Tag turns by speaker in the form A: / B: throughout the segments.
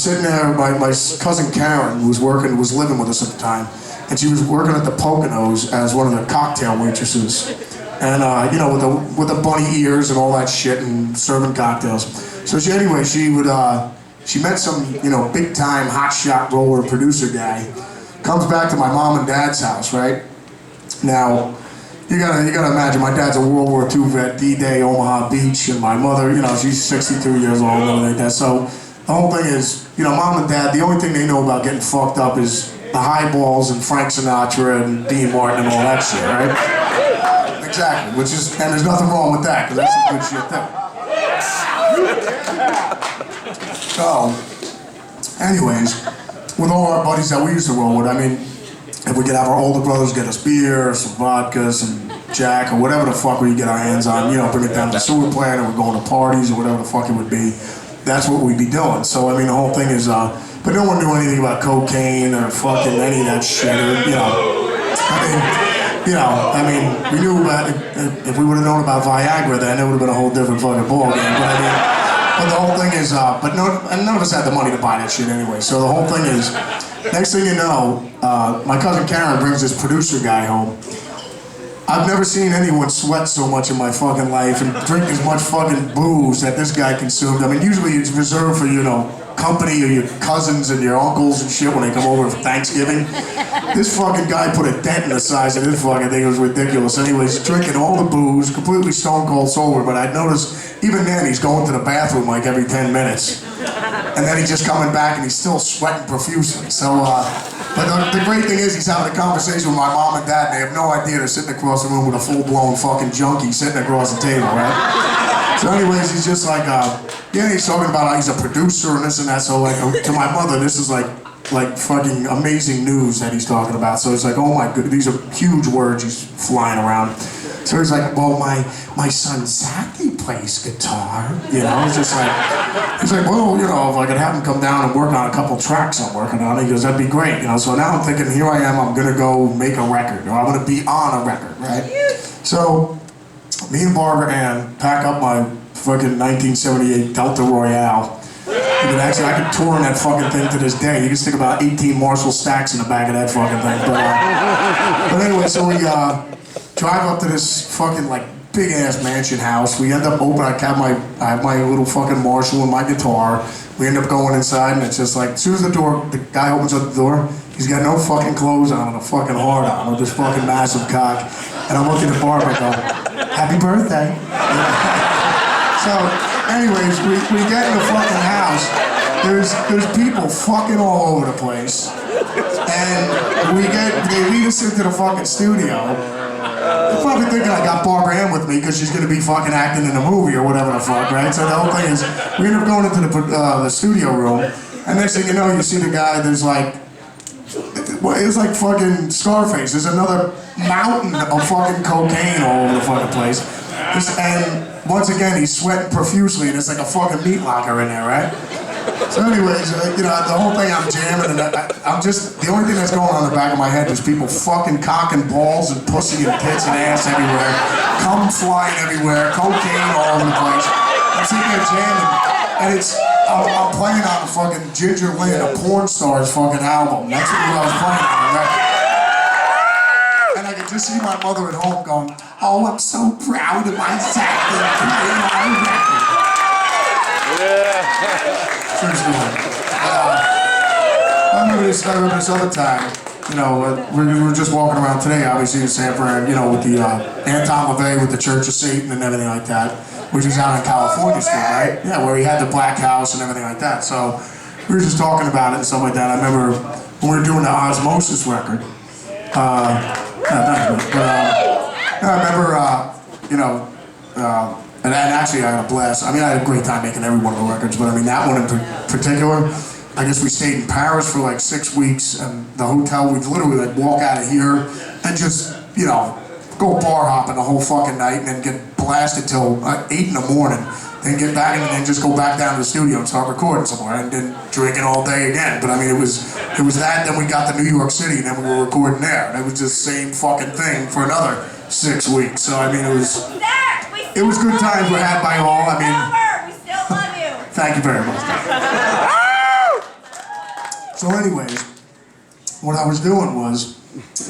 A: sitting there, my cousin Karen was living with us at the time, and she was working at the Poconos as one of the cocktail waitresses. And you know, with the bunny ears and all that shit and serving cocktails. So she met some, you know, big time hotshot roller producer guy. Comes back to my mom and dad's house, right? Now, you gotta imagine, my dad's a World War II vet, D-Day, Omaha Beach, and my mother, you know, she's 62 years old and everything like that. So the whole thing is, you know, mom and dad, the only thing they know about getting fucked up is the highballs and Frank Sinatra and Dean Martin and all that shit, right? Exactly, and there's nothing wrong with that, because that's some good shit too. So, anyways, with all our buddies that we used to roll with, I mean, if we could have our older brothers get us beer, some vodka, some Jack, or whatever the fuck we get our hands on, you know, bring it down to the sewer plant, or we're going to parties, or whatever the fuck it would be, that's what we'd be doing. So, I mean, the whole thing is, but no one knew anything about cocaine, or fucking any of that shit, or, you know, we knew about it. If we would have known about Viagra then, it would have been a whole different fucking ballgame. But the whole thing is, and none of us had the money to buy that shit anyway. So the whole thing is, next thing you know, my cousin Karen brings this producer guy home. I've never seen anyone sweat so much in my fucking life and drink as much fucking booze that this guy consumed. I mean, usually it's reserved for, you know, company or your cousins and your uncles and shit when they come over for Thanksgiving. This fucking guy put a dent in the size of this fucking thing. It was ridiculous. Anyways, drinking all the booze, completely stone cold sober, but I'd noticed even then he's going to the bathroom like every 10 minutes. And then he's just coming back and he's still sweating profusely. So, but the great thing is he's having a conversation with my mom and dad. They have no idea they're sitting across the room with a full-blown fucking junkie sitting across the table, right? So anyways, he's just like, yeah, he's talking about how he's a producer and this and that. So like, to my mother, this is like fucking amazing news that he's talking about. So it's like, oh my god, these are huge words he's flying around. So he's like, well, my son Zakk, he plays guitar. You know, it's just like, he's like, well, you know, if I could have him come down and work on a couple tracks I'm working on, he goes, that'd be great. You know, so now I'm thinking, here I am, I'm gonna go make a record, or I'm gonna be on a record, right? So me and Barbara Ann pack up my fucking 1978 Delta Royale. I could tour on that fucking thing to this day. You can stick about 18 Marshall stacks in the back of that fucking thing. But anyway, so we drive up to this fucking like big ass mansion house. We end up opening. I have my little fucking Marshall and my guitar. We end up going inside, and it's just like, as soon as the guy opens up the door, he's got no fucking clothes on and a fucking hard on with this fucking massive cock. And I'm looking at Barbara and go, happy birthday. So, anyways, we get in the fucking house. There's people fucking all over the place. And they lead us into the fucking studio. They're probably thinking I got Barbara Ann with me because she's going to be fucking acting in a movie or whatever the fuck, right? So the whole thing is, we end up going into the studio room, and next thing you know, you see the guy, there's like, it's like fucking Scarface. There's another mountain of fucking cocaine all over the fucking place. And once again, he's sweating profusely, and it's like a fucking meat locker in there, right? So anyways, you know, the whole thing I'm jamming, and I'm just, the only thing that's going on in the back of my head is people fucking cocking balls and pussy and tits and ass everywhere, cum flying everywhere, cocaine all over the place. I'm sitting there jamming, and I'm playing on the fucking Ginger Lynn, a porn star's fucking album. That's what I was playing on, right? And I could just see my mother at home going, oh, I'm so proud of my Zakk playing my record. Seriously. I remember this other time, you know, we were just walking around today, obviously in San Fran, you know, with the Anton LaVey with the Church of Satan and everything like that, which is out on California Street, right? Yeah, where he had the Black House and everything like that. So we were just talking about it and stuff like that. I remember when we were doing the Osmosis record. I remember, you know, and actually I had a blast. I mean, I had a great time making every one of the records, but I mean, that one in particular, I guess we stayed in Paris for like 6 weeks, and the hotel, we'd literally like walk out of here and just, you know, go bar hopping the whole fucking night and then get blasted till 8 in the morning, then get back and then just go back down to the studio and start recording somewhere, and then drinking all day again. But I mean, it was that, then we got to New York City, and then we were recording there, and it was just the same fucking thing for another 6 weeks. So I mean, it was good times were had by all. I mean,
B: we still love you.
A: Thank you very much. So anyways, what I was doing was,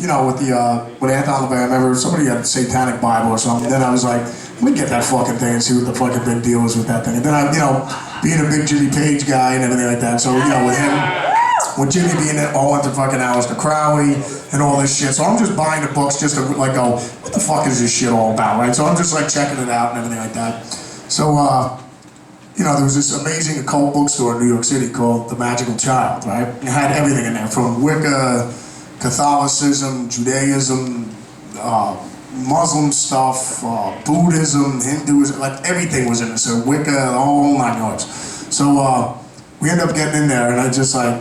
A: you know, with Anton LaVey, I remember somebody had a Satanic Bible or something, then I was like, let me get that fucking thing and see what the fucking big deal is with that thing. And then I, you know, being a big Jimmy Page guy and everything like that, so, you know, with him, with Jimmy being all into fucking Aleister Crowley and all this shit, so I'm just buying the books just to like go, what the fuck is this shit all about, right? So I'm just like checking it out and everything like that. So, you know, there was this amazing occult bookstore in New York City called The Magical Child, right? It had everything in there, from Wicca, Catholicism, Judaism, Muslim stuff, Buddhism, Hinduism, like everything was in it. So Wicca, the whole 9 yards. So we ended up getting in there, and I just like,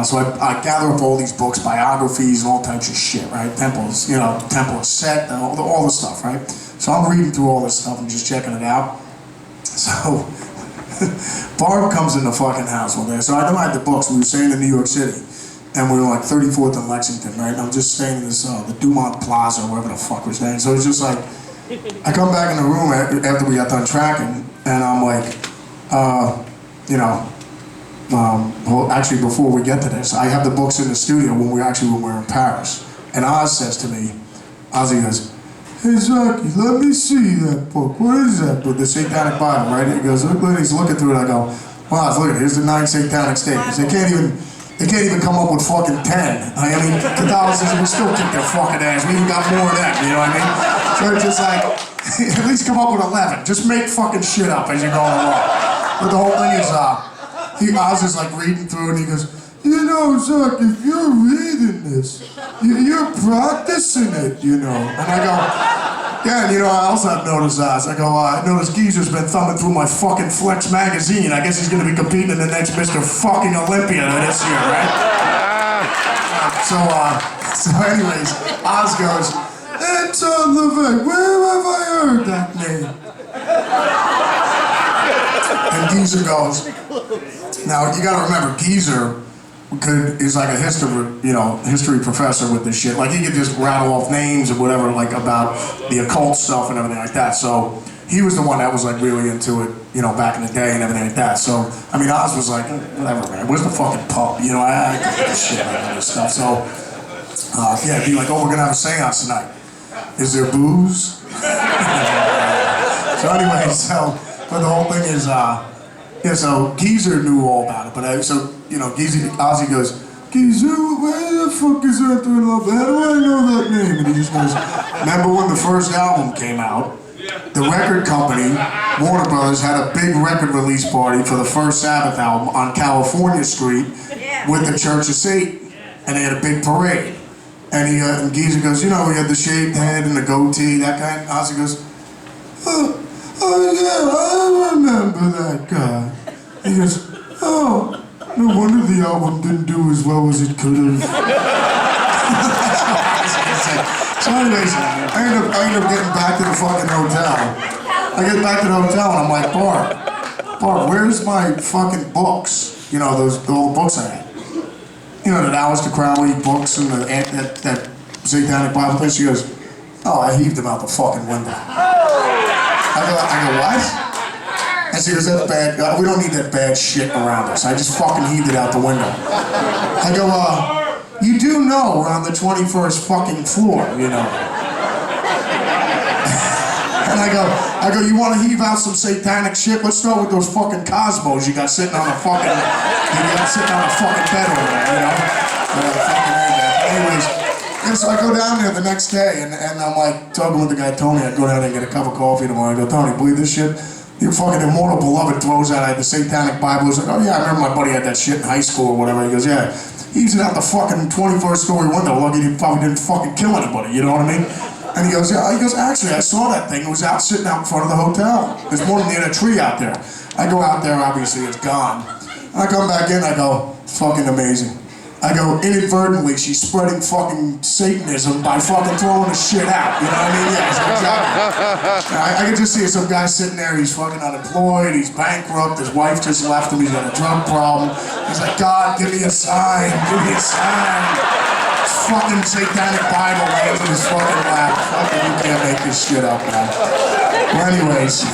A: so I gather up all these books, biographies, and all types of shit, right? Temples, you know, Temple of Set, all the stuff, right? So I'm reading through all this stuff and just checking it out. So Barb comes in the fucking house one day. So I know I had the books. We were staying in New York City, and we were like 34th and Lexington, right? And I'm just staying in this, the Dumont Plaza, or wherever the fuck we're staying. So it's just like, I come back in the room after we got done tracking, and I'm like, you know, well, actually, before we get to this, I have the books in the studio when we're in Paris. And Oz says to me, Ozzy goes, hey Zakk, let me see that book. What is that book? The Satanic Bible, right? He goes, look, he's looking through it. I go, well, Oz, look at it. Here's the 9 Satanic statements. They can't even come up with fucking 10. I mean, Catholicism will still kick their fucking ass. We even got more of that, you know what I mean? So it's just like, at least come up with 11. Just make fucking shit up as you go along. But the whole thing is, Oz is like reading through it, and he goes, you know, Zakk, if you're reading this, you're practicing it, you know. And I go, yeah, and you know, I also have noticed Oz. I go, I noticed Geezer's been thumbing through my fucking Flex magazine. I guess he's gonna be competing in the next Mr. fucking Olympia this year, right? So anyways, Oz goes, Anton LaVey, where have I heard that name? And Geezer goes, now you gotta remember, Geezer is like a history professor with this shit. Like he could just rattle off names or whatever, like about the occult stuff and everything like that. So he was the one that was like really into it, you know, back in the day and everything like that. So I mean, Oz was like, whatever, man. Where's the fucking pup? You know, I can get this shit like this stuff. So yeah, it'd be like, oh, we're gonna have a seance tonight. Is there booze? So anyway, but the whole thing is, yeah, so Geezer knew all about it, but you know, Ozzy goes, Geezer, where the fuck is Anton LaVey? How do I know that name? And he just goes, remember when the first album came out, the record company, Warner Brothers, had a big record release party for the first Sabbath album on California Street with the Church of Satan, and they had a big parade. And Geezer goes, you know, he had the shaved head and the goatee, that guy. And Ozzy goes, oh yeah, I remember that guy. He goes, oh, no wonder the album didn't do as well as it could have. So anyways, I end up getting back to the fucking hotel. I get back to the hotel and I'm like, Barb, where's my fucking books? You know, all the books I had. You know, that Aleister Crowley books and that Satanic Bible thing. She goes, oh, I heaved them out the fucking window. I go, what? And she goes, that's bad. We don't need that bad shit around us. I just fucking heaved it out the window. I go, you do know we're on the 21st fucking floor, you know. And I go, you want to heave out some satanic shit? Let's start with those fucking Cosmos you got sitting on the fucking, bed over there, you know. Anyways, and so I go down there the next day, and I'm like talking with the guy Tony. I go down there and get a cup of coffee tomorrow. I go, Tony, believe this shit? Your fucking immortal beloved throws out the Satanic Bible. He's like, oh yeah, I remember my buddy had that shit in high school or whatever. He goes, yeah, he's out the fucking 21st story window. Lucky he probably didn't fucking kill anybody, you know what I mean? And he goes, yeah, actually, I saw that thing. It was out sitting out in front of the hotel. There's more than a tree out there. I go out there, obviously it's gone. And I come back in, I go, fucking amazing. I go, inadvertently, she's spreading fucking Satanism by fucking throwing the shit out. You know what I mean? Yeah, exactly. I can just see some guy sitting there, he's fucking unemployed, he's bankrupt, his wife just left him, he's got a drug problem. He's like, God, give me a sign, give me a sign. This fucking Satanic Bible lands in his fucking lap. Fucking, you can't make this shit up, man. Well, anyways,